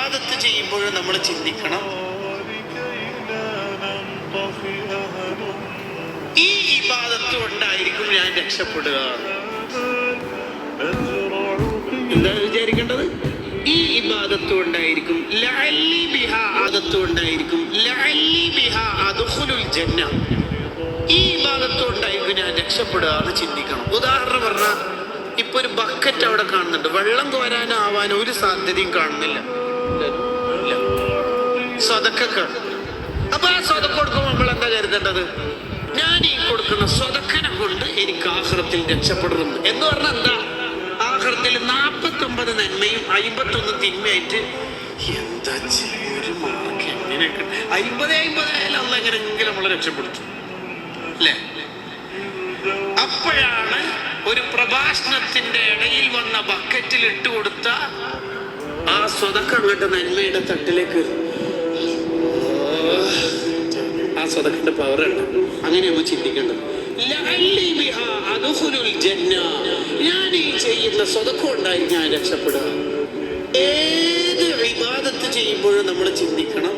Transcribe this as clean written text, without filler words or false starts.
ഇബാദത്ത് ചെയ്യുമ്പോഴും നമ്മൾ ചിന്തിക്കണം, ഈ ഇബാദത്ത് കൊണ്ടായിരിക്കും ഞാൻ രക്ഷപ്പെടുക. എന്താ വിചാരിക്കേണ്ടത്? ഈ ഇബാദത്ത് കൊണ്ടായിരിക്കും, ലഅല്ലി ബിഹാ ആദത്ത് കൊണ്ടായിരിക്കും, ലഅല്ലി ബിഹാ അദ്ഖുലുൽ ജന്ന, ഈ ഇബാദത്ത് കൊണ്ടായിരിക്കും ഞാൻ രക്ഷപ്പെടുക എന്ന് ചിന്തിക്കണം. ഉദാഹരണം പറഞ്ഞാൽ, ഇപ്പൊ ഒരു ബക്കറ്റ് അവിടെ കാണുന്നുണ്ട്, വെള്ളം കോരാനാവാൻ ഒരു സാധ്യതയും കാണുന്നില്ല. സ്വതക്കാണ്. അപ്പൊ ആ സ്വതക്ക കൊടുക്കുമ്പോൾ നമ്മൾ എന്താ കരുതേണ്ടത്? ഞാൻ ഈ കൊടുക്കുന്ന സ്വതക്കനെ കൊണ്ട് എനിക്ക് ആഖിറത്തിൽ രക്ഷപ്പെടണം എന്ന് പറഞ്ഞാൽ എന്താ? ആഖിറത്തിൽ 49 നന്മയും 51 തിന്മയായിട്ട് എന്താ ഒരു മാർക്ക് എങ്ങനെ 50 ആയാലും അല്ല എങ്ങനെയെങ്കിലും നമ്മളെ രക്ഷപ്പെടുത്തും അല്ലേ? അപ്പോഴാണ് ഒരു പ്രഭാഷണത്തിന്റെ ഇടയിൽ വന്ന ബക്കറ്റിൽ ഇട്ടുകൊടുത്ത ആ സ്വതക്ക അങ്ങോട്ട് നന്മയുടെ തട്ടിലേക്ക്, ആ സ്വതക്കിന്റെ പവർ ഉണ്ട്. അങ്ങനെ നമ്മൾ ചിന്തിക്കേണ്ടത്. ഞാൻ ഈ ചെയ്യുന്ന സ്വതക്ക ഉണ്ടായി ഞാൻ രക്ഷപ്പെടുക. ഏത് ഇബാദത്ത് ചെയ്യുമ്പോഴും നമ്മൾ ചിന്തിക്കണം,